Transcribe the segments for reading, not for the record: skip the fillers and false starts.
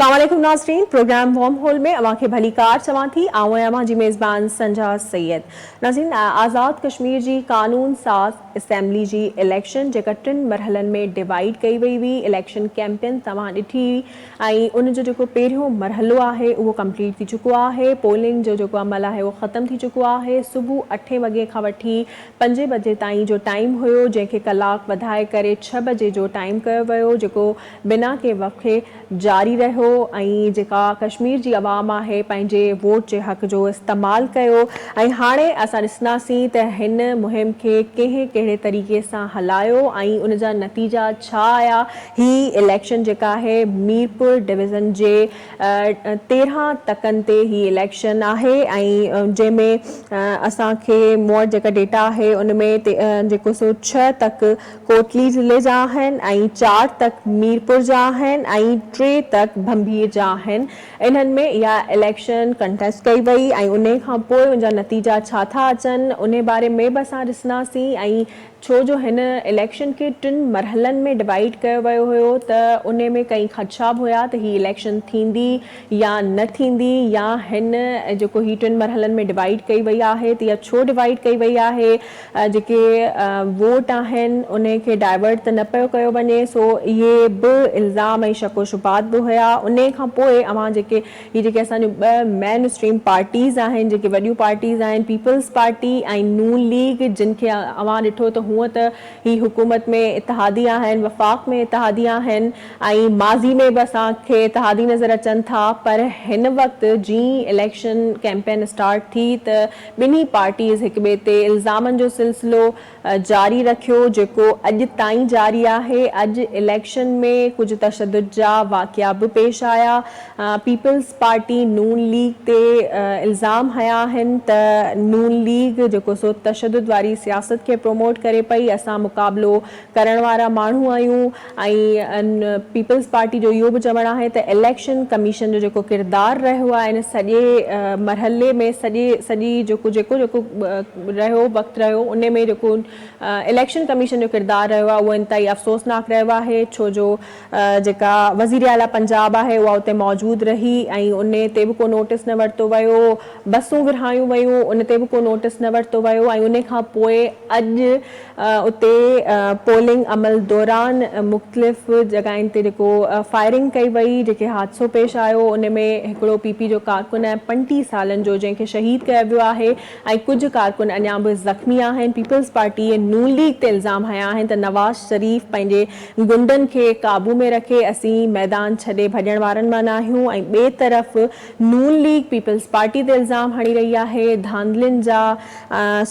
अस्सलाम वालेकुम नाज़रीन, प्रोग्राम वॉर्म होल में अवां खे भली कार चवां थी। आऊं अवां जी मेज़बान संजा सैयद। नाज़रीन, आज़ाद कश्मीर जी कानून साज़ असैम्बली जी इलेक्शन जेका 3 मरहलनि में डिवाइड कई वई हुई। इलेक्शन कैंपेन तव्हां ॾिठी ऐं उन जो जेको पहिरियों मरहलो आहे उहो कंप्लीट थी चुको आहे। पोलिंग जो जेको अमल आहे उहो ख़तम थी चुको आहे। सुबुह 8 वॻे खां वठी 5 बजे ताईं जो टाइम हुयो, जंहिंखे कलाक वधाए करे 6 बजे जो टाइम कयो वियो, जेको बिना के वक़्फ़े जारी रहियो ऐं जेका कश्मीर जी आवाम आहे पंहिंजे वोट जे हक़ जो इस्तेमालु कयो। ऐं हाणे असां ॾिसंदासीं त हिन मुहिम खे कहिड़े तरीक़े सां हलायो ऐं उन जा नतीजा छा आया। ही इलेक्शन जेका आहे मीरपुर डिवीज़न जे 13 तकनि ते ही इलेक्शन आहे ऐं जंहिंमें असांखे मूं वटि जेका डेटा आहे उन में जेको सो 6 तक कोटली ज़िले जा आहिनि ऐं 4 तक मीरपुर जा आहिनि ऐं 3 तक भंभीर जा आहिनि। इन्हनि में इहा इलेक्शन कंटेस्ट कई वई ऐं उन खां पोइ उनजा नतीजा छा था अचनि उन बारे में बि असां ॾिसंदासीं। ऐं छो जो हिन इलेक्शन खे 3 मरहलनि में डिवाइड कयो वियो हुयो त उन में कई ख़दशा बि हुया त ही इलेक्शन थींदी या न थींदी, या हिन जेको ही 3 मरहलनि में डिवाइड कई वई आहे त इहा छो डिवाइड कई वई आहे। जेके वोट आहिनि उन खे डाइवर्ट त न पियो कयो वञे। सो इहे बि इल्ज़ाम ऐं शको शुबात बि हुया। उन खां पोइ अवां जेके असांजो 2 मेन स्ट्रीम पार्टीज़ आहिनि, जेके वॾियूं पार्टीज़ आहिनि, पीपल्स पार्टी ऐं नून लीग, जिन खे अवां ॾिठो त हूअं त ही हुकूमत में इतिहादी आहिनि, वफ़ाक़ में इतिहादी आहिनि ऐं माज़ी में बि असांखे इतिहादी नज़र अचनि था। पर हिन वक़्तु जीअं इलेक्शन कैंपेन स्टार्ट थी त ॿिन्ही पार्टीज़ हिक ॿिए ते इल्ज़ामनि जो सिलसिलो जारी रखियो, जेको अॼु ताईं जारी आहे। अॼु इलेक्शन में कुझु तशद्दुद जा वाक़िया बि पेश आया। पीपल्स पार्टी नून लीग ते इल्ज़ाम हया आहिनि त नून लीग जेको सो तशद्दुद वारी सियासत खे प्रमोट करे पई। असां मुक़ाबिलो करण वारा माण्हू आहियूं। ऐं पीपल्स पार्टी जो इहो बि चवणु आहे त इलेक्शन कमीशन जो जेको किरदारु रहियो आहे इन सॼे मरहले में, सॼी जेको रहियो वक़्तु रहियो उन में जेको इलेक्शन कमीशन जो किरदारु रहियो आहे उहो इंतहाई अफ़सोसनाक रहियो आहे। छो जो जेका वज़ीर आला पंजाब आहे उहा उते मौजूदु रही ऐं उन ते बि को नोटिस न वरितो वियो। बसूं विरहायूं वयूं, उन ते बि को नोटिस न वरितो वियो। ऐं उन खां पोइ अॼु उते पोलिंग अमल दौरान मुख़्तलिफ़ जॻहियुनि ते जेको फायरिंग कई वई, जेके हादसो पेश आयो उन में हिकिड़ो पीपी जो कारकुन आहे 35 सालनि जो, जंहिंखे शहीद कयो वियो आहे ऐं कुझु कारकुन अञा बि ज़ख़्मी आहिनि। पीपल्स पार्टी नून लीग ते इल्ज़ाम हया आहिनि त नवाज़ शरीफ़ पंहिंजे गुंडनि खे काबू में रखे असीं मैदान छॾे भॼण वारनि मां न आहियूं। ऐं ॿिए तरफ़ नून लीग पीपल्स पार्टी ते इल्ज़ाम हणी रही आहे धांधलियुनि जा।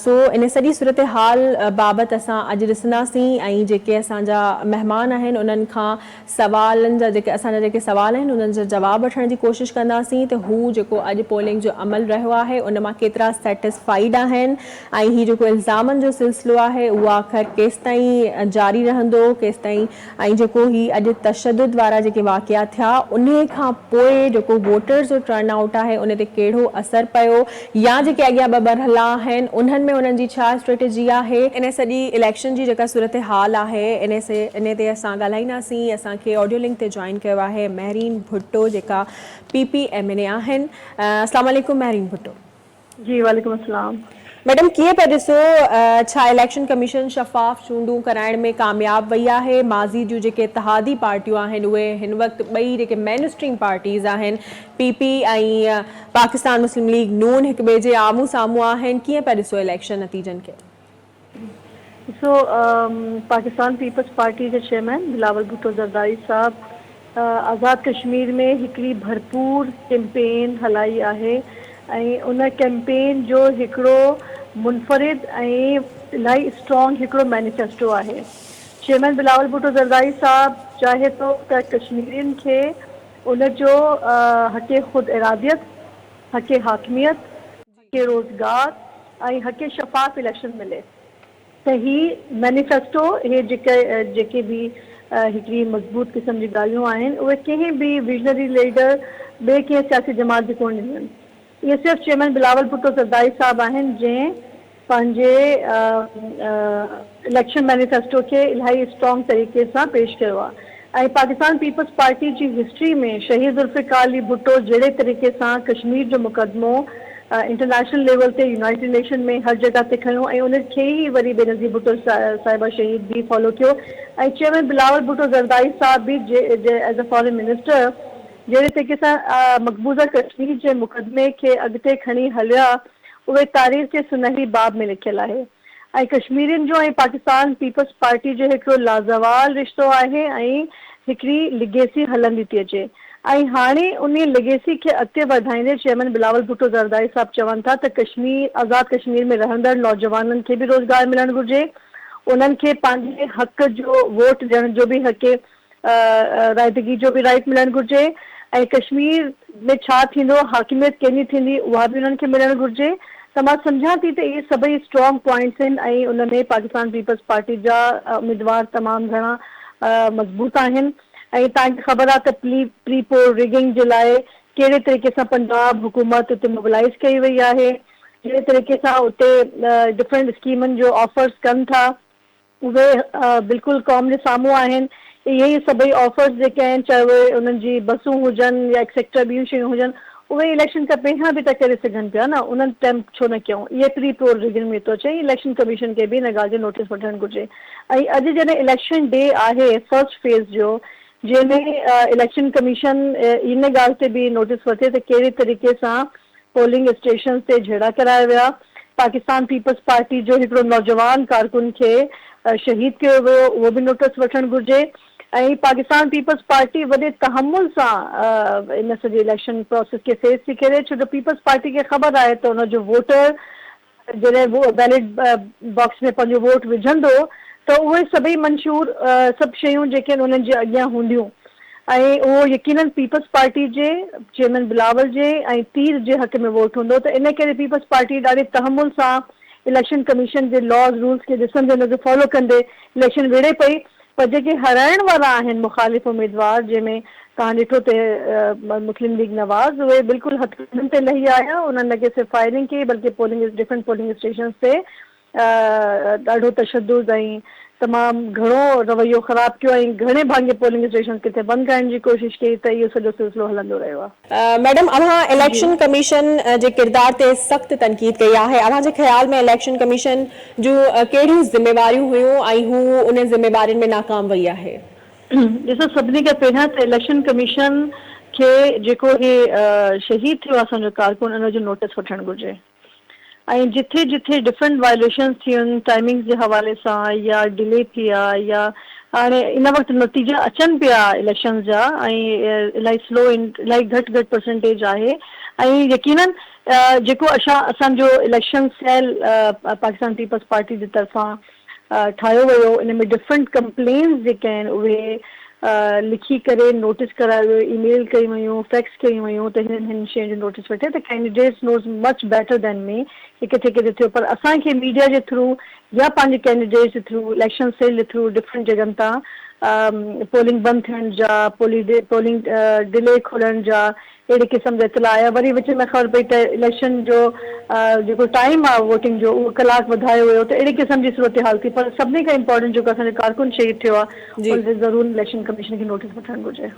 सो इन सॼी सूरत हाल बाबति असां अॼु ॾिसंदासीं ऐं जेके असांजा महिमान आहिनि उन्हनि खां सवालनि जा जेके सवाल आहिनि उन्हनि जा जवाब वठण जी कोशिशि कंदासीं त हू जेको अॼु पोलिंग जो अमल रहियो आहे उन मां केतिरा सेटिस्फाइड आहिनि ऐं हीउ जेको इल्ज़ामनि जो सिलसिलो आहे उहो आख़िर केसि ताईं जारी रहंदो, केसि ताईं। ऐं जेको हीउ अॼु तशद्दुद वारा जेके वाक़िया थिया उन खां पोइ जेको वोटर्स जो टर्न आउट आहे उन ते कहिड़ो असरु पियो, या जेके अॻियां 2 मरहला आहिनि उन्हनि में उन्हनि जी छा स्ट्रेटेजी आहे। इन सॼी इलेक्शन जी जेका सूरत हाल आहे इन ते असां ॻाल्हाईंदासीं। असांखे ऑडियो लिंक ते जॉइन कयो आहे महरीन भुट्टो, जेका PPMNA आहिनि। अस्सलाम वालेकुम महरीन भुट्टो। जी वालेकुम अस्सलाम। मैडम, कीअं पिया ॾिसो छा इलेक्शन कमीशन शफ़ाफ़ चूंडूं कराइण में कामयाब वई आहे? माज़ी जूं जेके इतिहादी पार्टियूं आहिनि उहे हिन वक़्तु ॿई जेके मेन स्ट्रीम पार्टीज़ आहिनि PP ऐं पाकिस्तान मुस्लिम लीग नून हिक ॿिए जे आम्हूं साम्हूं आहिनि। कीअं पिया ॾिसो इलेक्शन नतीजनि खे? ॾिसो, पाकिस्तान पीपल्स पार्टी जे चेयरमैन बिलावल भुट्टो ज़रदारी साहब आज़ाद कश्मीर में हिकिड़ी भरपूर कैंपेन हलाई आहे ऐं उन कैंपेन जो हिकिड़ो मुनफ़रिद ऐं इलाही स्ट्रॉन्ग हिकिड़ो मैनिफेस्टो आहे। चेयरमैन बिलावल भुट्टो ज़रदारी साहब चाहे थो त कश्मीरियुनि खे उन जो हक़ ख़ुदि इरादियत, हक़ हाकिमियत, हक़ रोज़गार ऐं हक़ शफ़ाफ़ इलेक्शन मिले। त ही मैनिफेस्टो इहे जेके बि हिकिड़ी मज़बूत क़िस्म जी ॻाल्हियूं आहिनि उहे कंहिं बि विजनरी लीडर ॿिए कंहिं सियासी जमात जी कोन ॾिनियूं आहिनि। इहे सिर्फ़ु चेयरमैन बिलावल भुट्टो ज़रदारी साहब आहिनि जंहिं पंहिंजे इलेक्शन मैनिफेस्टो खे इलाही स्ट्रॉन्ग तरीक़े सां पेश कयो आहे। पाकिस्तान पीपल्स पार्टी जी हिस्ट्री में शहीद जुल्फ़िकार अली भुट्टो जहिड़े तरीक़े सां कश्मीर जो मुक़दमो इंटरनेशनल लेवल ते यूनाइटेड नेशन में हर जगह ते खयो ऐं उनखे ई वरी बेनज़ीर भुट्टो साहिबा शहीद भी फॉलो कियो ऐं चेयरमैन बिलावल भुट्टो ज़रदारी साहब भी एज अ फॉरेन मिनिस्टर जहिड़े तरीक़े सां मक़बूज़ा कश्मीर जे मुक़दमे खे अॻिते खणी हलिया उहे तारीख़ जे सुनहरी बाब में लिखियल आहे ऐं कश्मीरियुनि जो ऐं पाकिस्तान पीपल्स पार्टी जो हिकिड़ो लाज़वाल रिश्तो आहे ऐं हिकिड़ी लिगेसी हलंदी थी अचे ऐं हाणे उन लिगेसी खे अॻिते वधाईंदे चेयरमैन बिलावल भुट्टो ज़रदारी साहब चवनि था त कश्मीर आज़ाद कश्मीर में रहंदड़ नौजवाननि खे बि रोज़गार मिलणु घुरिजे उन्हनि खे पंहिंजे हक़ जो वोट ॾियण जो बि हक़ राइदगी जो बि राइट मिलणु घुरिजे ऐं कश्मीर में छा थींदो हाकिमियत कंहिंजी थींदी उहा बि उन्हनि खे मिलणु घुरिजे त मां सम्झां थी त इहे सभई स्ट्रॉन्ग पॉइंट्स आहिनि ऐं उन में पाकिस्तान पीपल्स पार्टी जा उम्मीदवार तमामु घणा मज़बूत आहिनि ऐं तव्हांखे ख़बर आहे त प्री पोल रिगिंग जे लाइ कहिड़े तरीक़े सां पंजाब हुकूमत उते मोबिलाइज़ कई वई आहे जहिड़े तरीक़े सां उते डिफरेंट स्कीमनि जो ऑफर्स कनि था उहे बिल्कुलु क़ौम जे साम्हूं आहिनि इहे ई सभई ऑफर्स जेके आहिनि चाहे उहे उन्हनि जी बसूं हुजनि या एक्सेट्रा ॿियूं शयूं हुजनि उहे इलेक्शन खां पहिरियां बि त करे सघनि पिया न उन्हनि टाइम छो न कयूं इहे प्री पोल रिगिंग में थो अचे इलेक्शन कमीशन खे बि हिन ॻाल्हि जो नोटिस वठणु घुरिजे ऐं अॼु जॾहिं इलेक्शन डे आहे फर्स्ट फेज़ जो जंहिंमें इलेक्शन कमीशन इन ॻाल्हि ते बि नोटिस वठे त कहिड़े तरीक़े सां पोलिंग स्टेशन ते झेड़ा कराया विया पाकिस्तान पीपल्स पार्टी जो हिकिड़ो नौजवान कारकुन खे शहीद कयो वियो उहो बि नोटिस वठणु घुरिजे ऐं पाकिस्तान पीपल्स पार्टी वॾे तहमुल सां इन सॼे इलेक्शन प्रोसेस खे फेस थी करे छो जो पीपल्स पार्टी खे ख़बर आहे त हुनजो वोटर जॾहिं वो बैलेट बॉक्स में पंहिंजो वोट विझंदो त उहे सभई मंशूर सभु शयूं जेके आहिनि उन्हनि जे अॻियां हूंदियूं ऐं उहो यकीनन पीपल्स पार्टी जे चेयरमैन बिलावल जे ऐं तीर जे हक़ में वोट हूंदो त इन करे पीपल्स पार्टी ॾाढे तहमुल सां इलेक्शन कमीशन जे लॉज रूल्स खे ॾिसंदे हुनखे फॉलो कंदे इलेक्शन विड़े पई पर जेके हाराइण वारा आहिनि मुख़ालिफ़ उम्मीदवार जंहिंमें तव्हां ॾिठो त मुस्लिम लीग नवाज़ उहे बिल्कुलु हथकंडनि ते लही आया उन्हनि न के सिर्फ़ु फायरिंग कई बल्कि डिफरेंट पोलिंग स्टेशन ते ॾाढो तशदुद ऐं तमामु घणो रवैयो ख़राबु कयो ऐं घणे भाङे पोलिंग स्टेशन किथे बंदि करण जी कोशिशि कई त इहो सॼो सिलसिलो हलंदो रहियो आहे मैडम अव्हां इलेक्शन कमीशन जे किरदार ते सख़्त तनक़ीद कई आहे अव्हां जे ख़्याल में इलेक्शन कमीशन जूं कहिड़ियूं ज़िम्मेवारियूं हुयूं ऐं हू उन ज़िम्मेवारियुनि में नाकाम वई आहे ॾिसो सभिनी खां पहिरियां त इलेक्शन कमीशन खे जेको हे शहीद थियो आहे असांजो कारकुन उनजो नोटिस वठणु घुरिजे ऐं जिथे जिथे डिफरेंट वायलेशन्स थियनि टाइमिंग्स जे हवाले सां या डिले थी आहे या हाणे इन वक़्तु नतीजा अचनि पिया इलेक्शन जा ऐं इलाही स्लो इलाही घटि परसेंटेज आहे ऐं यकीनन जेको असांजो election cell Pakistan Peoples Party जी तरफ़ां ठाहियो वियो इन में डिफरेंट कंप्लेन्स जेके आहिनि उहे लिखी करे नोटिस करायो वियो ईमेल कई वयूं फैक्स कयूं वयूं त हिन शयुनि जो नोटिस वठे त candidates knows much better than me कि किथे किथे थियो पर असांखे मीडिया जे थ्रू या पंहिंजे कैंडिडेट्स जे थ्रू इलेक्शन सेल जे थ्रू डिफरेंट जॻहनि तां पोलिंग बंदि थियण जा पोलिंग डिले खुलण जा अहिड़े क़िस्म जा इतला आया वरी विच में ख़बर पई त इलेक्शन जो जेको टाइम आहे वोटिंग जो उहो कलाकु वधायो वियो त अहिड़ी क़िस्म जी सूरत हाल थी पर सभिनी खां इम्पोर्टेंट जेको असांजो कारकुन शहीद थियो आहे उनखे ज़रूरु इलेक्शन कमीशन खे नोटिस वठणु घुरिजे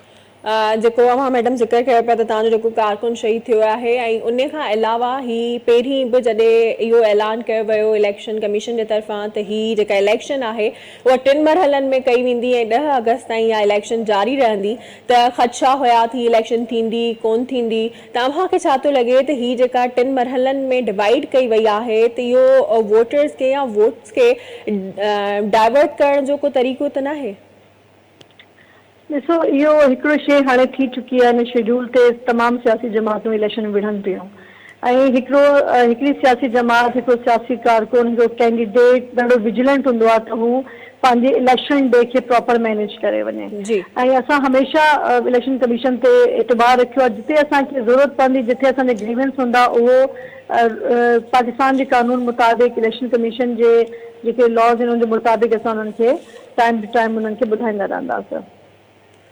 जेको अव्हां मैडम ज़िक्र कयो पिया त तव्हांजो जेको कारकुन शहीद थियो आहे ऐं उन खां अलावा ही पहिरीं बि जॾहिं इहो ऐलान कयो वियो इलेक्शन कमीशन जे तरफ़ां त ही जेका इलेक्शन आहे उहा 3 मरहलनि में कई वेंदी ऐं 10 अगस्त ताईं इहा इलेक्शन जारी रहंदी त ख़दशा हुया थी इलेक्शन थींदी कोन थींदी त अव्हांखे छा थो लॻे त ही जेका 3 मरहलनि में डिवाइड कई वई आहे त इहो वोटर्स खे या वोट्स खे डाइवर्ट करण जो को तरीक़ो त न आहे ॾिसो इहो हिकिड़ो शइ हाणे थी चुकी आहे हिन शेड्यूल ते तमामु सियासी जमातूं इलेक्शन विढ़नि पियूं ऐं हिकिड़ी सियासी जमात हिकिड़ो सियासी कारकुन हिकिड़ो कैंडिडेट ॾाढो विजिलेंट हूंदो आहे त हू पंहिंजे इलेक्शन डे खे प्रॉपर मैनेज करे वञे ऐं असां हमेशह इलेक्शन कमीशन ते एतबार रखियो आहे जिते असांखे ज़रूरत पवंदी जिथे असांजा ग्रीवेंस हूंदा उहो पाकिस्तान जे कानून मुताबिक़ इलेक्शन कमीशन जे जेके लॉज आहिनि उन जे मुताबिक़ असां उन्हनि खे टाइम टू टाइम उन्हनि खे ॿुधाईंदा रहंदासीं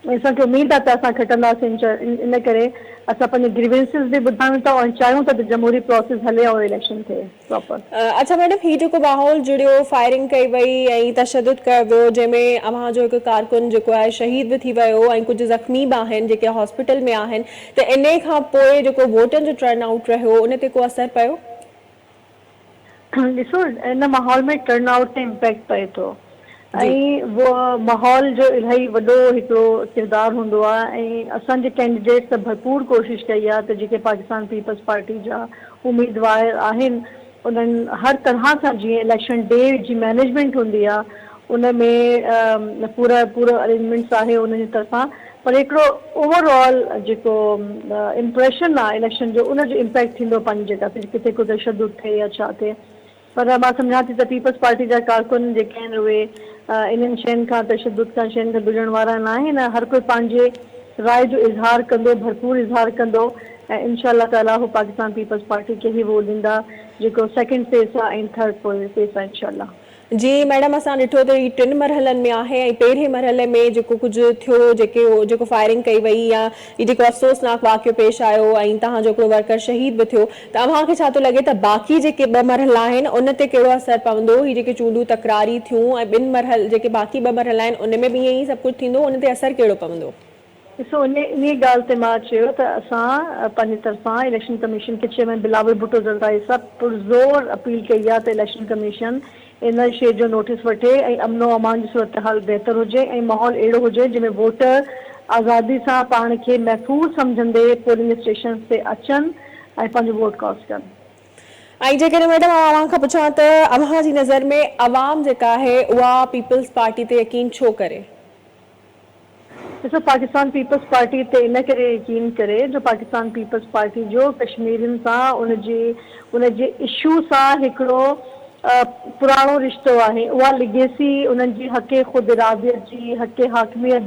असांखे उमेद आहे त असां खटंदासीं इन करे असां पंहिंजे ग्रीवेंसिस बि ॿुधायूं था ऐं चाहियूं था त जमहूरी प्रोसेस हले और इलेक्शन थिए प्रॉपर। अच्छा मैडम, ही जेको माहौल जुड़ियो, फायरिंग कई वई ऐं तशदुद कयो वियो, जंहिंमें अव्हां जो हिकु कारकुन जेको आहे शहीद बि थी वियो ऐं कुझु ज़ख़्मी बि आहिनि जेके हॉस्पिटल में आहिनि, त इन खां पोइ जेको वोटनि जो टर्न आउट रहियो उन ते को असरु पियो? ॾिसो, इन माहौल में टर्न आउट ते इम्पैक्ट पए थो जी ऐं वो माहौल जो इलाही वॾो हिकिड़ो किरदारु हूंदो आहे ऐं असांजे कैंडिडेट त भरपूर कोशिशि कई आहे त जेके पाकिस्तान पीपल्स पार्टी जा उम्मीदवार आहिनि उन्हनि हर तरह सां, जीअं इलेक्शन डे जी मैनेजमेंट हूंदी आहे उन में पूरो अरेंजमेंट्स आहे उन्हनि जी तरफ़ां, पर हिकिड़ो ओवरऑल जेको इम्प्रेशन आहे इलेक्शन जो उनजो इम्पैक्ट थींदो पंहिंजी जॻह ते, किथे को तशदुद थिए या छा थिए। पर मां सम्झां थी त पीपल्स पार्टी जा कारकुन जेके आहिनि उहे इन्हनि शयुनि खां, तशदुद खां, शयुनि खां गुज़रण वारा न आहिनि। हर कोई पंहिंजे राय जो इज़हार कंदो, भरपूर इज़हार कंदो ऐं इंशाअल्लाह ताला हू पाकिस्तान पीपल्स पार्टी खे ई वोट ॾींदा, जेको सेकेंड फेज़ आहे ऐं थर्ड फेज़ आहे इंशाअल्लाह। जी मैडम, असां ॾिठो त ही 3 मरहलनि में आहे ऐं पहिरें मरहले में जेको कुझु थियो, जेको फायरिंग कई वई या ही जेको अफ़सोसनाक वाक़ियो पेश आयो ऐं तव्हांजो हिकिड़ो वर्कर शहीद बि थियो, त अव्हांखे छा थो लॻे त बाक़ी जेके 2 मरहला आहिनि उन ते कहिड़ो असरु पवंदो? ही जेके चूंडूं तकरारी थियूं ऐं जेके बाक़ी 2 मरहला आहिनि उन में बि ईअं ई सभु कुझु थींदो, उन ते असरु कहिड़ो पवंदो? ॾिसो, इन ॻाल्हि ते मां चयो त असां पंहिंजी तरफ़ां इलेक्शन कमीशन खे चेयरमैन बिलावल भुट्टो ज़रदारी साहब पुरज़ोर अपील कई आहे त इलेक्शन कमीशन इन शइ जो नोटिस वठे ऐं अमनो अमान जी सूरत हाल बहितर हुजे ऐं माहौल अहिड़ो हुजे जंहिंमें वोटर आज़ादी सां पाण खे महफ़ूज़ सम्झंदे पोलिंग स्टेशन ते अचनि ऐं पंहिंजो वोट कास्ट कनि। ऐं जेकॾहिं मैडम अव्हां खां पुछां त अव्हां जी नज़र में अवाम जेका आहे उहा पीपल्स पार्टी ते यकीन छो करे? ॾिसो, पाकिस्तान पीपल्स पार्टी ते इन करे यकीन करे जो पाकिस्तान पीपल्स पार्टी जो कश्मीरियुनि सां उनजे इशू सां हिकिड़ो पुराणो रिश्तो आहे। उहा लिगेसी उन्हनि जी हक़े ख़ुदि इरादियत जी, हक़े हाकमियत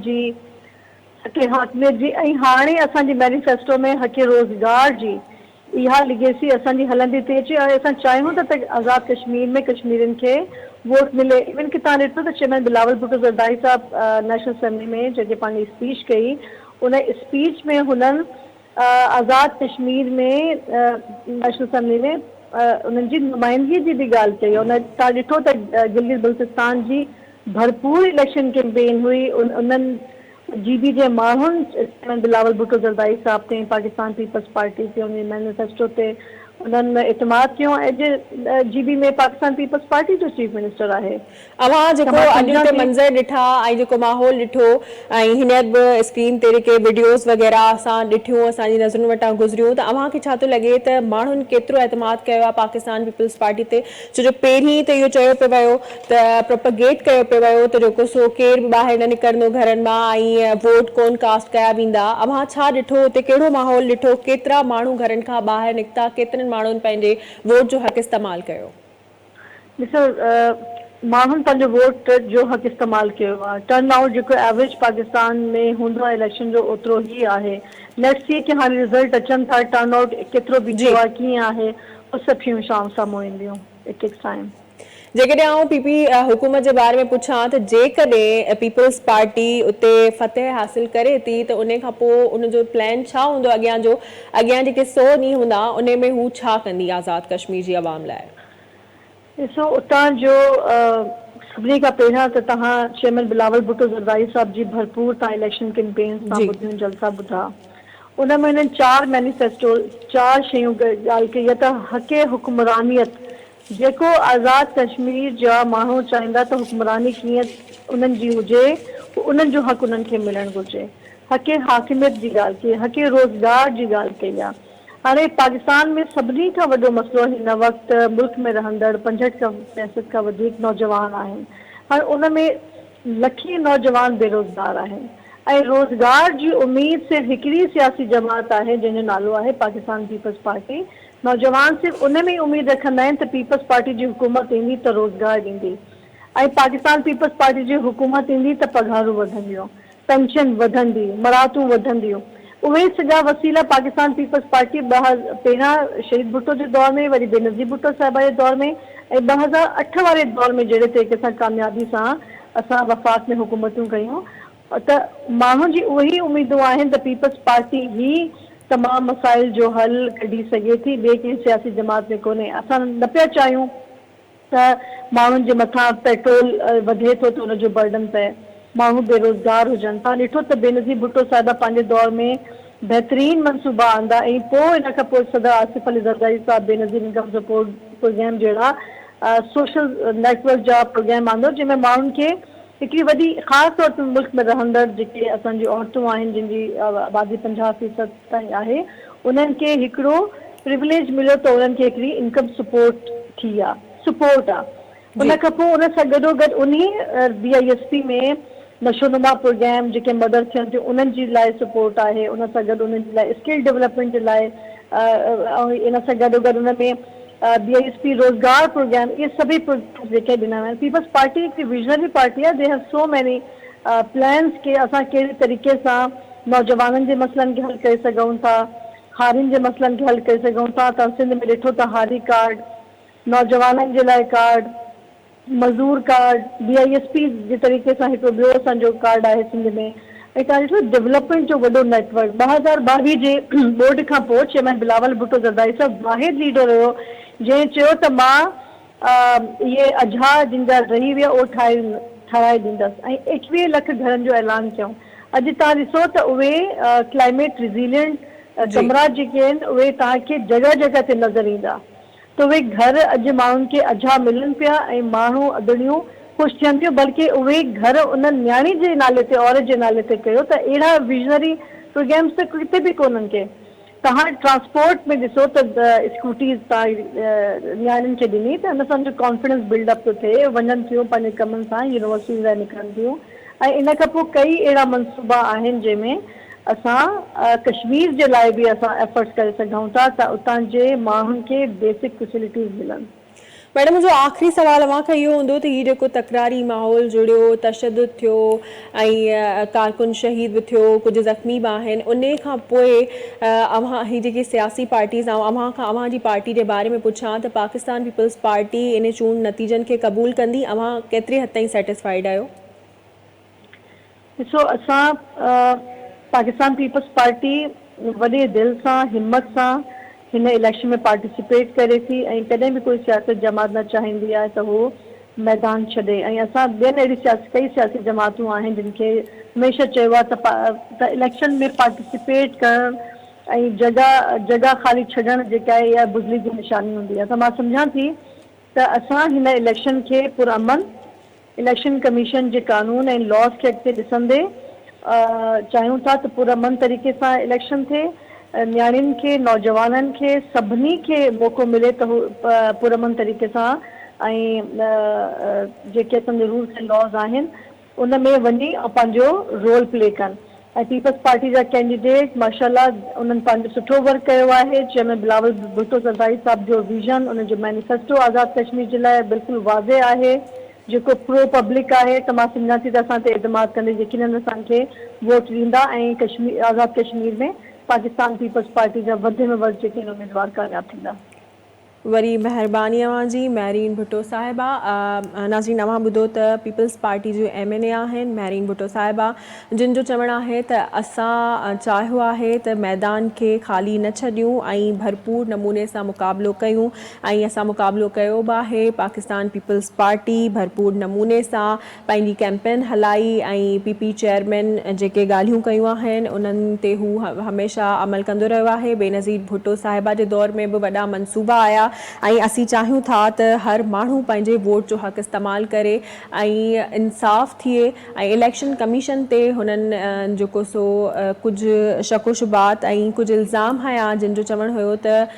जी ऐं हाणे असांजे मैनिफेस्टो में हक़े रोज़गार जी इहा लिगेसी असांजी हलंदी थी अचे ऐं असां चाहियूं था त आज़ाद कश्मीर में कश्मीरियुनि खे वोट मिले। इवन की तव्हां ॾिठो त चेयरमैन बिलावल भुट्टो ज़रदारी साहब नेशनल असेंबली में जेके पंहिंजी स्पीच कई, उन स्पीच में हुननि आज़ाद कश्मीर में नेशनल असेंबली में उन्हनि जी नुमाइंदगी जी बि ॻाल्हि कई। तव्हां ॾिठो त गिलगित बल्तिस्तान जी भरपूर इलेक्शन कैंपेन हुई, उन्हनि GB जे माण्हुनि बिलावल भुट्टो ज़रदारी साहब ते, पाकिस्तान पीपल्स पार्टी ते, उन मैनिफेस्टो ते उन्हनि इतमाद कयो ऐं GB में पाकिस्तान पीपल्स पार्टी जो चीफ मिनिस्टर आहे। अव्हां जेको अॼु ते मंज़र ॾिठा ऐं जेको माहौल ॾिठो ऐं हिन बि स्क्रीन ते जेके वीडियोज़ वग़ैरह असां ॾिठियूं, असांजी नज़रुनि वटां गुज़रियूं, त अव्हांखे छा थो लॻे त माण्हुनि केतिरो एतमाद कयो आहे पाकिस्तान पीपल्स पार्टी ते? छो जो पहिरीं त इहो चयो पियो वियो त प्रोपगेट कयो पियो वियो त जेको सो केर बि ॿाहिरि न निकिरंदो घरनि मां ऐं वोट कोन कास्ट कया वेंदा। अव्हां छा ॾिठो हुते, कहिड़ो माहौल ॾिठो, केतिरा माण्हू घरनि खां ॿाहिरि निकिता, केतिरनि माण्हुनि पंहिंजे वोट जो हक़ इस्तेमालु कयो? ॾिसो, माण्हुनि पंहिंजो वोट जो हक़ इस्तेमालु कयो आहे। टर्न आउट जेको एवरेज पाकिस्तान में हूंदो आहे इलेक्शन जो ओतिरो ई आहे। लेट्स सी कि हाणे रिज़ल्ट अचनि था, टर्न आउट केतिरो बीठो जी, आहे, कीअं आहे, उहे सभु शयूं साम्हूं ईंदियूं हिकु टाइम। जेकॾहिं आउं PP हुकूमत जे बारे में पुछां त जेकॾहिं पीपल्स पार्टी उते फतेह हासिल करे थी त उन खां पोइ उनजो प्लान छा हूंदो अॻियां जेके 100 ॾींहं हूंदा उन में हू छा कंदी आज़ाद कश्मीर जी आवाम लाइ? ॾिसो, उतां जो सभिनी खां पहिरियां त तव्हां चेयरमैन बिलावल भुट्टो ज़रदारी साहब जी भरपूर तव्हां इलेक्शन कैंपेन तव्हां जी ॿुधियूं, जलसा ॿुधा। उन में हिननि 4 मैनिफेस्टो 4 शयूं ॻाल्हि कई आहे त हक़े हुक्मरानियत, जेको आज़ाद कश्मीर जा माण्हू चाहींदा त हुक्मरानी कीअं उन्हनि जी हुजे, उन्हनि जो हक़ उन्हनि खे मिलणु घुरिजे। हक़े हाकिमियत जी ॻाल्हि कई, हक़े रोज़गार जी ॻाल्हि कई आहे। हाणे पाकिस्तान में सभिनी खां वॾो मसइलो हिन वक़्तु मुल्क में रहंदड़ 65% खां वधीक नौजवान आहिनि। हाणे उन में लखीं नौजवान बेरोज़गार आहिनि ऐं रोज़गार जी उमेद सिर्फ़ु हिकिड़ी सियासी जमात आहे जंहिंजो नालो आहे पाकिस्तान पीपल्स पार्टी। नौजवान सिर्फ़ु उन में ई उमेद रखंदा आहिनि त पीपल्स पार्टी जी हुकूमत ईंदी त रोज़गार ॾींदी ऐं पाकिस्तान पीपल्स पार्टी जी हुकूमत ईंदी त पघारूं वधंदियूं, पेंशन वधंदी, मराठूं वधंदियूं। उहे सॼा वसीला पाकिस्तान पीपल्स पार्टी पहिरियां शहीद भुट्टो जे दौर में, वरी बेनज़ीर भुट्टो साहिबा जे दौर में ऐं 2008 वारे दौर में जहिड़े तरीक़े सां कामयाबी सां असां वफ़ाक़ में हुकूमतूं कयूं, त माण्हुनि जी उहे ई उमेदूं आहिनि त पीपल्स पार्टी ई तमामु मसाइल जो हल कढी सघे थी, ॿिए कंहिं सियासी जमात में कोन्हे। असां न पिया चाहियूं त माण्हुनि जे मथां पेट्रोल वधे थो त उनजो बर्डन पए, माण्हू बेरोज़गार हुजनि। तव्हां ॾिठो त बेनज़ीर भुट्टो साहिबा पंहिंजे दौर में बहितरीन मनसूबा आंदा ऐं पोइ इन खां पोइ सदर आसिफ अली ज़रदारी साहिब बेनज़ीर इनकम सपोर्ट प्रोग्राम जहिड़ा सोशल नेटवर्क जा प्रोग्राम आंदो, जंहिंमें माण्हुनि खे हिकिड़ी वॾी ख़ासि तौर ते मुल्क में रहंदड़ जेके असांजी औरतूं आहिनि जिन जी आबादी 50% ताईं आहे, उन्हनि खे हिकिड़ो प्रिविलेज मिलियो त उन्हनि खे हिकिड़ी इनकम सपोर्ट थी आहे, सपोर्ट आहे। उन जी खां पोइ उन सां गॾोगॾु उन BISP में नशोनुमा प्रोग्राम जेके मदर थियनि थियूं उन्हनि जी लाइ सपोर्ट आहे, उन सां गॾु उन्हनि जे लाइ स्किल डेवलपमेंट जे लाइ ऐं इन सां गॾोगॾु उन में BISP रोज़गार प्रोग्राम, इहे सभई प्रोग्राम जेके ॾिना आहिनि। पीपल्स पार्टी हिकु विजनरी पार्टी आहे, they have so many plans के असां कहिड़े तरीक़े सां नौजवाननि जे मसइलनि खे हल करे सघूं था, हारियुनि जे मसइलनि खे हल करे सघूं था। त सिंध में ॾिठो त हारी कार्ड, नौजवाननि जे लाइ कार्ड, मज़दूर कार्ड, BISP जे तरीक़े सां हिकिड़ो ॿियो असांजो कार्ड आहे सिंध में। ऐं तव्हां ॾिठो डेवलपमेंट जो वॾो नेटवर्क 2022 जे बोर्ड खां पोइ चेयरमैन बिलावल भुट्टो ज़रदारी साहिबु वाहिद लीडर हुयो जंहिं चयो त मां इहे अझा जिन जा रही विया उहो ठाराए ॾींदसि ऐं 21 लख घरनि जो ऐलान कयूं। अॼु तव्हां ॾिसो त उहे क्लाइमेट रिज़िलियंट जी कमरा जेके आहिनि उहे तव्हांखे जॻह जॻह ते नज़र ईंदा। त उहे घर अॼु माण्हुनि खे अझा मिलनि पिया ऐं माण्हू अदड़ियूं ख़ुशि थियनि थियूं, बल्कि उहे घर उन न्याणी जे नाले ते औरत जे नाले ते कयो। त अहिड़ा विजनरी प्रोग्राम्स त किथे बि कोन्हनि के। तव्हां ट्रांसपोर्ट में ॾिसो त स्कूटीज़ तव्हां न्याणियुनि खे ॾिनी त हुन सां कॉन्फिडेंस बिल्डअप थो थिए, वञनि थियूं पंहिंजे कमनि सां, यूनिवर्सिटी लाइ निकिरनि थियूं। ऐं इन खां पोइ कई अहिड़ा मनसूबा आहिनि जंहिंमें असां कश्मीर जे लाइ बि असां एफर्ट्स करे सघूं था त उतां जे माण्हुनि खे बेसिक फैसिलिटीज़ मिलनि। मैडम, मुंहिंजो आख़िरी सवाल अव्हां खां इहो हूंदो त हीउ जेको तकरारी माहौल जुड़ियो, तशदुद थियो ऐं कारकुन शहीद बि थियो, कुझु ज़ख़्मी बि आहिनि, उन खां पोइ अव्हां ही जेकी सियासी पार्टीज़ अव्हां खां अव्हांजी पार्टी जे बारे में पुछां त पाकिस्तान पीपल्स पार्टी इन चूंड नतीजनि खे क़बूल कंदी? अव्हां केतिरे हद ताईं सेटिस्फाइड आहियो? ॾिसो, असां पाकिस्तान पीपल्स पार्टी वॾे दिलि सां, हिम्मत सां हिन इलेक्शन में पार्टिसिपेट करे थी ऐं कॾहिं बि कोई सियासत जमात न चाहींदी आहे त उहो मैदान छॾे। ऐं असां ॿियनि अहिड़ी कई सियासी जमातूं आहिनि जिन खे हमेशह चयो आहे त इलेक्शन में पार्टिसिपेट करणु ऐं जॻह ख़ाली छॾणु जेका आहे इहा बुज़दिली जी निशानी हूंदी आहे। त मां सम्झां थी त असां हिन इलेक्शन खे पुरअमन इलेक्शन कमीशन जे कानून ऐं लॉस खे अॻिते ॾिसंदे चाहियूं था त पुरअमन तरीक़े सां इलेक्शन थिए, न्याणियुनि खे, नौजवाननि खे, सभिनी खे मौक़ो मिले त हू पुरअमन तरीक़े सां ऐं जेके असांजे रूल्स एंड लॉस आहिनि उन में वञी ऐं पंहिंजो रोल प्ले कनि। ऐं पीपल्स पार्टी जा कैंडिडेट माशाल्लाह उन्हनि पंहिंजो सुठो वर्क कयो आहे। चेयरमैन बिलावल भुट्टो ज़रदारी साहिब जो विज़न, उनजो मैनिफेस्टो आज़ाद कश्मीर जे लाइ बिल्कुलु वाज़े आहे, जेको प्रो पब्लिक आहे। त मां सम्झां थी त असां ते एतमाद कंदे यकीनन असांखे वोट ॾींदा ऐं कश्मीर आज़ाद कश्मीर में पाकिस्तान पीपल्स पार्टी जा वधि में वधि जेके उम्मीदवार कामयाबु थींदा। वरी महिरबानी अव्हांजी महरीन भुट्टो साहिबा। नाज़रीन, अव्हां ॿुधो त पीपल्स पार्टी जो MNA आहिनि महरीन भुट्टो साहिबा, जिन जो चवणु आहे त असां चाहियो आहे त मैदान खे ख़ाली न छॾियूं ऐं भरपूर नमूने सां मुक़ाबिलो कयूं ऐं असां मुक़ाबिलो कयो बि आहे। पाकिस्तान पीपल्स पार्टी भरपूर नमूने सां पंहिंजी कैंपेन हलाई ऐं PP चेयरमैन जेके ॻाल्हियूं कयूं आहिनि उन्हनि ते हू हमेशह अमल कंदो रहियो आहे। बेनज़ीर भुट्टो साहिबा जे दौर में बि वॾा मनसूबा आया ऐं असीं चाहियूं था त हर माण्हू पंहिंजे वोट जो हक़ इस्तेमालु करे ऐं इंसाफ़ थिए। ऐं इलेक्शन कमीशन ते हुननि जेको सो कुझु शको शुबात ऐं कुझु इल्ज़ाम हया जिन जो चवणु हुयो त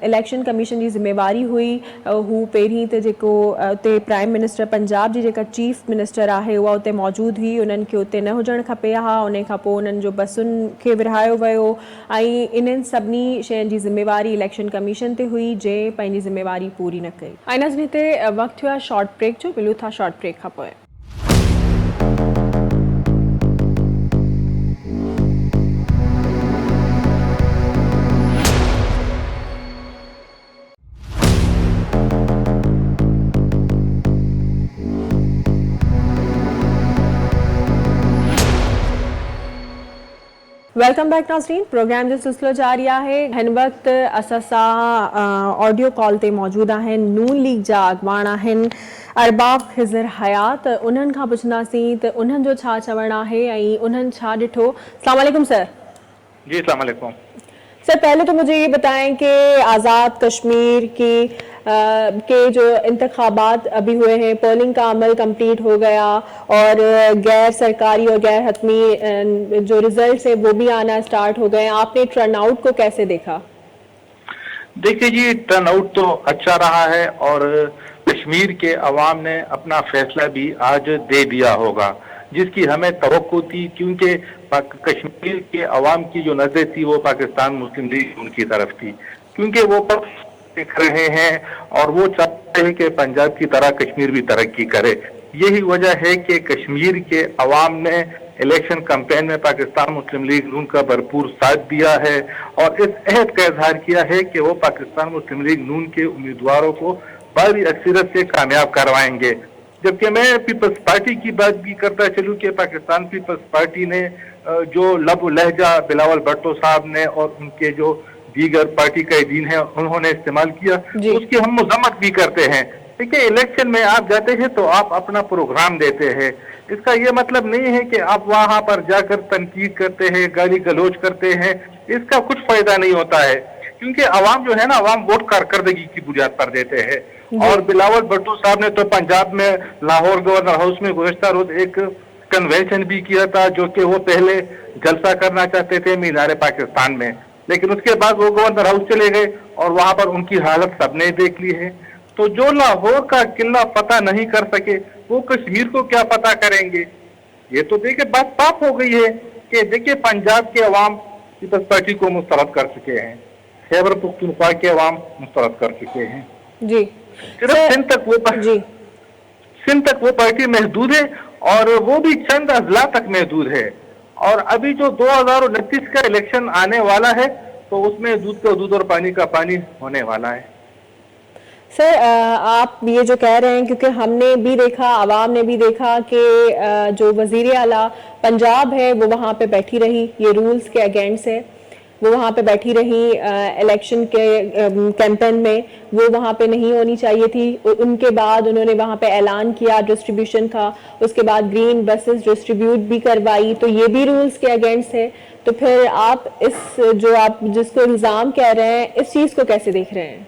इलेक्शन कमीशन जी ज़िम्मेवारी हुई, हू पहिरीं त जेको उते प्राइम मिनिस्टर पंजाब जी जेका चीफ मिनिस्टर आहे उहा उते मौजूदु हुई, उन्हनि खे उते न हुजणु खपे हा। उन खां पोइ उन्हनि जो बसुनि खे विरहायो वियो ऐं इन्हनि सभिनी शयुनि जी ज़िम्मेवारी इलेक्शन कमीशन ते हुई जंहिं पंहिंजी ज़िम्मेवारी पूरी न कई। ऐं नाज़रीन, हिते वक़्तु थियो आहे शॉर्ट ब्रेक जो, मिलूं था शॉर्ट ब्रेक खां पोइ। वेलकम बैक नाज़रीन। प्रोग्राम जो सिलसिलो जारी है हिन वक्त असां सां ऑडियो कॉल ते मौजूद आहिनि नून लीग जा अॻवान आहिनि अरबाब ख़िज़र हयात। उन्हनि खां पुछंदासीं त उन्हनि जो छा चवणु आहे ऐं उन्हनि छा ॾिठो। अस्सलाम वालेकुम सर। जी अस्सलाम वालेकुम। सर पहले तो मुझे ये बताएं कि आज़ाद कश्मीर के जो इंतखाबात अभी हुए हैं, पोलिंग का अमल कंप्लीट हो गया और गैर सरकारी और गैर हतमी जो रिजल्ट्स हैं वो भी आना स्टार्ट हो गए। आपने टर्नआउट को कैसे देखा? देखिए जी, टर्नआउट तो अच्छा रहा है और कश्मीर के अवाम ने अपना फैसला भी आज दे दिया होगा, जिसकी हमें तवक्को थी, क्योंकि कश्मीर के अवाम की जो नजर थी वो पाकिस्तान मुस्लिम लीग उनकी तरफ थी, क्योंकि वो देख रहे हैं और वो चाहते हैं कि पंजाब की तरह कश्मीर भी तरक्की करे। यही वजह है कि कश्मीर के अवाम ने इलेक्शन कैंपेन में पाकिस्तान मुस्लिम लीग नून का भरपूर साथ दिया है और इस अहद का इजहार किया है कि वो पाकिस्तान मुस्लिम लीग नून के उम्मीदवारों को भारी अक्सरियत से कामयाब करवाएंगे। जबकि मैं पीपल्स पार्टी की बात भी करता चलूं कि पाकिस्तान पीपल्स पार्टी ने जो लब लहजा बिलावल भुट्टो साहब ने और उनके जो दीगर पार्टी कायदीन है उन्होंने इस्तेमाल किया, उसकी हम मजम्मत भी करते हैं। देखिए, इलेक्शन में आप जाते हैं तो आप अपना प्रोग्राम देते हैं, इसका ये मतलब नहीं है कि आप वहां पर जाकर तनकीद करते हैं, गाली गलौज करते हैं, इसका कुछ फायदा नहीं होता है, क्योंकि अवाम जो है ना, अवाम वोट कारकर्दगी की बुनियाद पर देते हैं। और बिलावल भुट्टो साहब ने तो पंजाब में लाहौर गवर्नर हाउस में गुज़श्ता रोज एक कन्वेंशन भी किया था, जो कि वो पहले जलसा करना चाहते थे मीनार पाकिस्तान में, लेकिन उसके बाद वो गवर्नर हाउस चले गए और वहां पर उनकी हालत सबने देख ली है। तो जो लाहौर का किला पता नहीं कर सके वो कश्मीर को क्या पता करेंगे? ये तो देखिए बात साफ हो गई है कि देखिए पंजाब के अवाम पीपल्स पार्टी को मुस्तरद कर चुके हैं, खैबर पख्तूनख्वा के अवाम मुस्तरद कर चुके हैं जी। सिर्फ सिंध तक वो पार्टी महदूद है और वो भी चंद अजला तक महदूद है। और अभी जो 2029 का इलेक्शन आने वाला है तो उसमें दूध का दूध और पानी का पानी होने वाला है। सर आप ये जो कह रहे हैं, क्योंकि हमने भी देखा, आवाम ने भी देखा कि जो वजीर आला पंजाब है वो वहाँ पे बैठी रही, ये रूल्स के अगेंस्ट है, वो वहाँ पे बैठी रही इलेक्शन के कैंपेन में, वो वहाँ पे नहीं होनी चाहिए थी। उनके बाद उन्होंने वहाँ पे ऐलान किया डिस्ट्रीब्यूशन का, उसके बाद ग्रीन बसेस डिस्ट्रीब्यूट भी करवाई, तो ये भी रूल्स के अगेंस्ट है। तो फिर आप इस जो आप जिसको इल्ज़ाम कह रहे हैं, इस चीज़ को कैसे देख रहे हैं?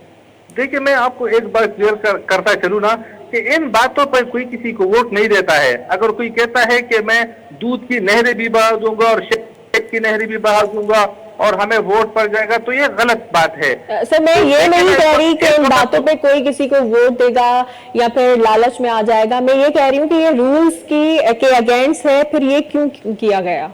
देखिए, मैं आपको एक बात क्लियर करता चलूँ ना कि इन बातों पर कोई किसी को वोट नहीं देता है। अगर कोई कहता है कि मैं दूध की नहरें भी बहा दूंगा और शहद की नहरें भी बहा दूंगा और हमें वोट पड़ जाएगा, तो ये गलत बात है। सर मैं ये नहीं कह रही कि इन बातों पे कोई किसी को वोट देगा या फिर लालच में आ जाएगा, मैं ये कह रही हूँ कि ये रूल्स के अगेंस्ट है, फिर ये क्यों किया गया?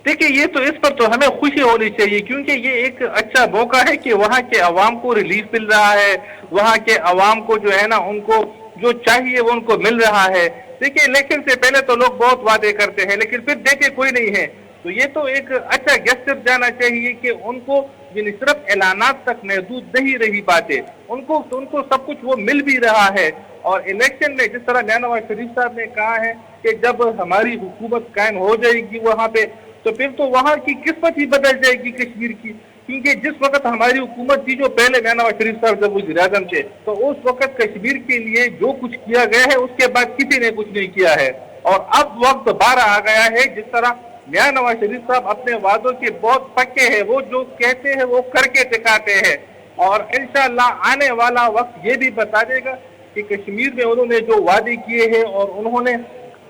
देखिए, ये तो इस पर तो हमें खुशी होनी चाहिए, क्योंकि ये एक अच्छा मौका है कि वहाँ के अवाम को रिलीफ मिल रहा है, वहाँ के अवाम को जो है ना, उनको जो चाहिए वो उनको मिल रहा है। देखिए, इलेक्शन से पहले तो लोग बहुत वादे करते हैं, लेकिन फिर देखे कोई नहीं है, तो ये तो एक अच्छा गेस्टर जाना चाहिए कि उनको सिर्फ ऐलानात तक महदूद नहीं रही बातें, उनको सब कुछ वो मिल भी रहा है। और इलेक्शन में जिस तरह मियां नवाज शरीफ साहब ने कहा है कि जब हमारी हुकूमत कायम हो जाएगी वहाँ पे, तो फिर तो वहाँ की किस्मत ही बदल जाएगी कश्मीर की, क्योंकि जिस वक्त हमारी हुकूमत थी, जो पहले मियां नवाज शरीफ साहब जब वज़ीर आज़म थे, तो उस वक्त कश्मीर के लिए जो कुछ किया गया है उसके बाद किसी ने कुछ नहीं किया है। और अब वक्त बाहर आ गया है, जिस तरह मियां नवाज शरीफ साहब अपने वादों के बहुत पक्के हैं, वो जो कहते हैं वो करके दिखाते हैं। और इंशाअल्लाह आने वाला वक्त ये भी बता देगा कि कश्मीर में उन्होंने जो वादे किए हैं और उन्होंने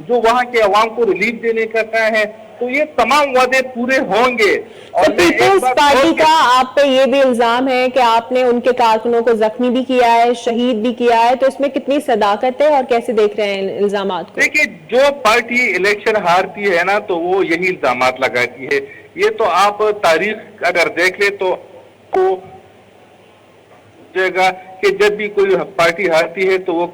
जो वहाँ के अवाम को रिलीफ देने का कहा है, तो ये तमाम वादे पूरे होंगे। और पीपल्स पार्टी का आप पे ये भी इल्जाम है कि आपने उनके कारकुनों को जख्मी भी किया है, शहीद भी किया है, तो इसमें कितनी सदाकत है और कैसे देख रहे हैं इल्जामात को? देखिए, जो पार्टी इलेक्शन हारती है ना, तो वो यही इल्जामात लगाती है। ये तो आप तारीख अगर देख ले तो देगा कि जब भी कोई पार्टी हारती है तो वो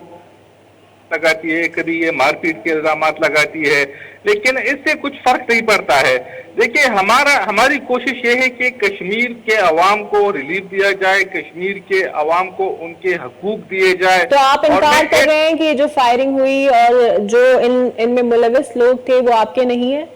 लगाती है, कभी ये मारपीट के इल्जामात लगाती है, लेकिन इससे कुछ फर्क नहीं पड़ता है। देखिए, हमारी कोशिश ये है कि कश्मीर के अवाम को रिलीफ दिया जाए, कश्मीर के अवाम को उनके हकूक दिए जाए। तो आप इनकार कर रहे हैं कि ये जो फायरिंग हुई और जो इनमें मुलविस लोग थे वो आपके नहीं है?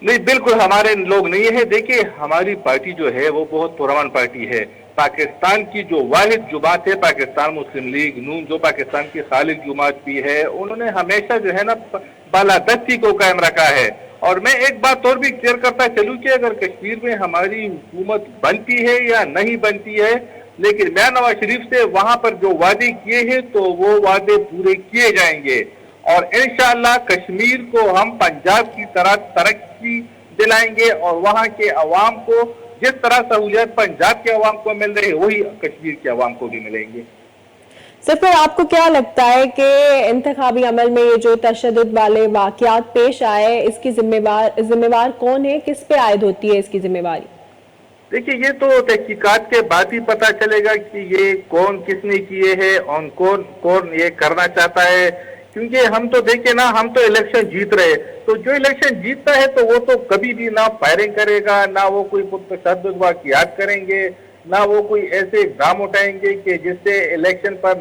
नहीं, बिल्कुल हमारे लोग नहीं है। देखिए, हमारी पार्टी जो है वो बहुत पुरानी पार्टी है। पाकिस्तान की जो वाहिद जुमात है पाकिस्तान मुस्लिम लीग नून, जो पाकिस्तान की खालिद जुमात भी है, उन्होंने हमेशा जो है ना बालादस्ती को कायम रखा है। और मैं एक बात और भी क्लियर करता चलूं कि अगर कश्मीर में हमारी हुकूमत बनती है या नहीं बनती है, लेकिन मैं नवाज शरीफ से वहां पर जो वादे किए हैं तो वो वादे पूरे किए जाएंगे। और इंशाअल्लाह कश्मीर को हम पंजाब की तरह तरक्की दिलाएंगे और वहां के अवाम को जिस तरह सहूलियत पंजाब के अवाम को मिल रही है वही कश्मीर के अवाम को भी मिलेंगे। सर, फिर आपको क्या लगता है कि इंतखाबी अमल में ये जो तशद्दुद वाले वाकयात पेश आए, इसकी जिम्मेवार कौन है, किस पे आयद होती है इसकी जिम्मेवारी? देखिए, ये तो तहकीकात के बाद ही पता चलेगा कि ये कौन किसने किए हैं और कौन कौन ये करना चाहता है। क्योंकि हम तो देखे ना, हम तो इलेक्शन जीत रहे, तो जो इलेक्शन जीतता है तो वो तो कभी भी ना फायरिंग करेगा, ना वो कोई तशद्दुद वाकयात करेंगे, ना वो कोई ऐसे इक़दाम उठाएंगे कि जिससे इलेक्शन पर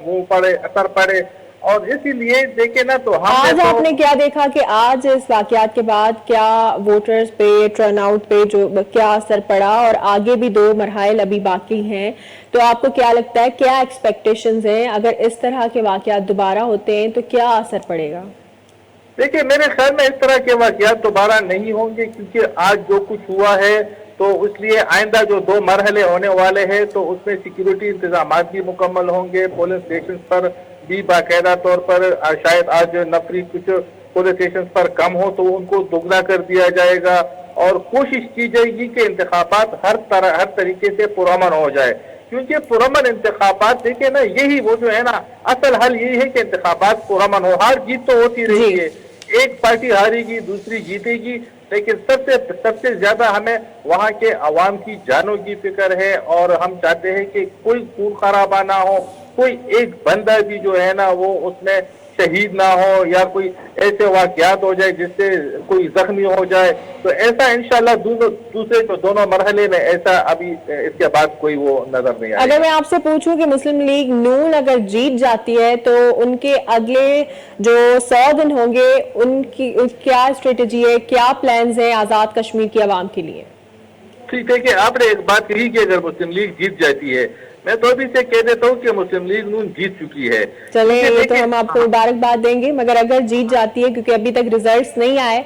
वो असर पड़े। और इसीलिए देखे ना तो हम आज आपने क्या देखा कि आज इस वाकयात के बाद क्या वोटर्स पे, टर्नआउट पे जो क्या असर पड़ा, और आगे भी 2 मरहल अभी बाकी हैं, तो आपको क्या लगता है, क्या एक्सपेक्टेशंस हैं, अगर इस तरह के वाकयात दोबारा होते हैं तो क्या असर पड़ेगा? देखिए, मेरे ख्याल में इस तरह के वाकयात दोबारा नहीं होंगे, क्योंकि आज जो कुछ हुआ है तो इसलिए आइंदा जो 2 मरहले होने वाले हैं तो उसमें सिक्योरिटी इंतजाम भी मुकम्मल होंगे। पोलिंग स्टेशन पर भी बाकायदा तौर पर शायद आज नफरी कुछ पुलिस स्टेशन पर कम हो तो उनको दोगुना कर दिया जाएगा। और कोशिश की जाएगी कि इंतखाबात हर तरीके से पुरअमन हो जाए, क्योंकि पुरअमन इंतखाबात देखिए ना, यही वो जो है ना असल हल यही है कि इंतखाबात पुरअमन हो। हार जीत तो होती रही है, एक पार्टी हारेगी दूसरी जीतेगी, लेकिन सबसे ज्यादा हमें वहां के अवाम की जानों की फिक्र है। और हम चाहते हैं कि कोई खून खराबा ना हो, कोई एक बंदा भी जो है ना वो उसमें शहीद ना हो या कोई ऐसे वाकयात हो जाए जिससे कोई जख्मी हो जाए। तो ऐसा इंशाल्लाह दूसरे जो 2 मरहले में ऐसा अभी इसके बाद कोई वो नजर नहीं आएगा। अगर मैं आपसे पूछूं कि मुस्लिम लीग नून अगर जीत जाती है तो उनके अगले जो 100 दिन होंगे उनकी क्या स्ट्रेटेजी है, क्या प्लान्स हैं आजाद कश्मीर की आवाम के लिए? ठीक है कि आपने एक बात कही कि अगर मुस्लिम लीग जीत जाती है, मैं तो अभी से कह देता हूँ कि मुस्लिम लीग नून जीत चुकी है। चले, ये तो हम आपको मुबारकबाद देंगे, मगर अगर जीत जाती है, क्योंकि अभी तक रिजल्ट्स नहीं आए,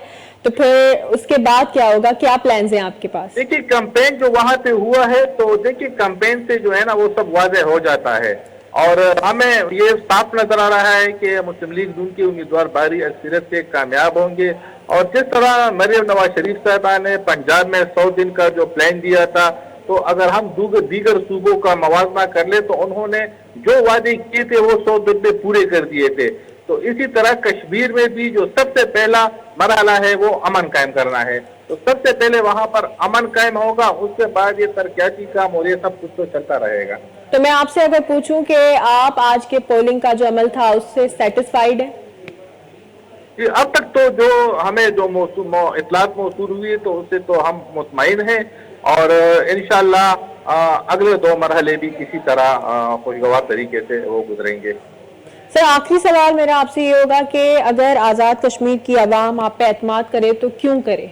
तो फिर उसके बाद क्या होगा, क्या प्लान्स हैं आपके पास? देखिए, कैंपेन जो वहां पे हुआ है तो देखिए कैंपेन से जो है ना वो सब वाज़ेह हो जाता है। और हमें ये साफ नजर आ रहा है कि मुस्लिम लीग नून के उम्मीदवार भारी अक्सरियत से कामयाब होंगे। और जिस तरह मरियम नवाज शरीफ साहबा ने पंजाब में 100 दिन का जो प्लान दिया था, तो अगर हम दीगर सूबों का मवाजना कर ले तो उन्होंने जो वादे किए थे वो 100 दिन में पूरे कर दिए थे। तो इसी तरह कश्मीर में भी जो सबसे पहला मरहला है वो अमन कायम करना है। तो सबसे पहले वहां पर अमन कायम होगा, उसके बाद ये तरक्याती काम और ये सब कुछ तो चलता रहेगा। तो मैं आपसे अगर पूछूं कि आप आज के पोलिंग का जो अमल था उससे सेटिस्फाइड है? अब तक तो जो हमें जो इतलात मौसूल हुई है तो उससे तो हम मुतमईन हैं। और इंशाअल्लाह अगले 2 मरहले भी किसी तरह खुशगवार तरीके से वो गुजरेंगे। सर, आखिरी सवाल मेरा आपसे ये होगा कि अगर आजाद कश्मीर की आवाम आप पे एतमाद करे तो क्यों करे?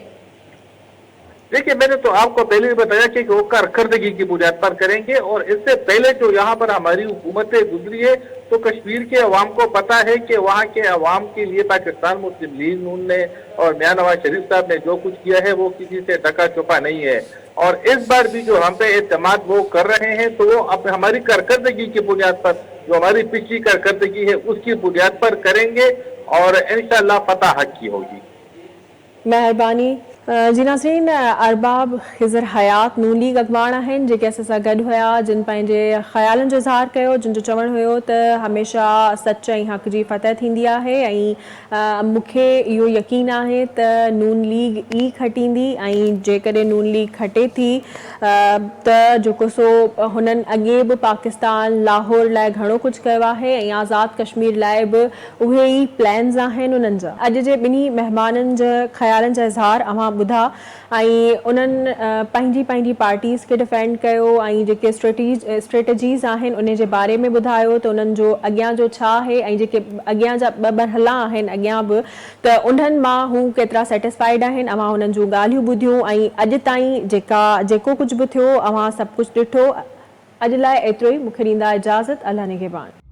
देखिए, मैंने तो आपको पहले भी बताया कि वो कारकर्दगी की बुनियाद पर करेंगे। और इससे पहले जो यहाँ पर हमारी हुकूमतें गुजरी है तो कश्मीर के अवाम को पता है कि वहाँ के अवाम के लिए पाकिस्तान मुस्लिम लीग नून ने और मियां नवाज शरीफ साहब ने जो कुछ किया है वो किसी से ढका छुपा नहीं है। और इस बार भी जो हम पे एतमाद वो कर रहे हैं तो वो अब हमारी कारकर्दगी की बुनियाद पर, जो हमारी पिछली कारकर्दगी है उसकी बुनियाद पर करेंगे और इंशाअल्लाह फतह हक की होगी। मेहरबानी। जी नाज़रीन, अरबाब खिज़र हयात नून लीग अगवाणा आहिनि जेके असां सां गॾु हुया, जिन पंहिंजे ख़्यालनि जो इज़हार कयो, जिन जो चवणु हुयो त हमेशा सच ऐं हक़ जी फतह थींदी आहे ऐं मूंखे इहो यकीन आहे त नून लीग ई खटींदी ऐं जेकॾहिं नून लीग खटे थी त जेको सो हुननि अॻे बि पाकिस्तान लाहौर लाइ घणो कुझु कयो आहे ऐं आज़ाद कश्मीर लाइ बि उहे ई प्लान्स आहिनि उन्हनि जा। अॼु जे ॿिन्ही महिमाननि जे ख़्यालनि जा इज़हार अवां ॿुधा ऐं उन्हनि पंहिंजी पंहिंजी पार्टीज़ खे डिफेंड कयो ऐं जेके स्ट्रेटजीज़ आहिनि उन जे बारे में ॿुधायो त उन्हनि जो अॻियां जो छा आहे ऐं जेके अॻियां जा ॿ मरहला आहिनि अॻियां बि त उन्हनि मां हू केतिरा सेटिस्फाइड आहिनि अवां उन्हनि जूं ॻाल्हियूं ॿुधियूं ऐं अॼु ताईं जेको कुझु बि थियो अवां सभु कुझु ॾिठो। अॼु लाइ एतिरो ई, मूंखे ॾींदा इजाज़त। अल्लाह निगहबान।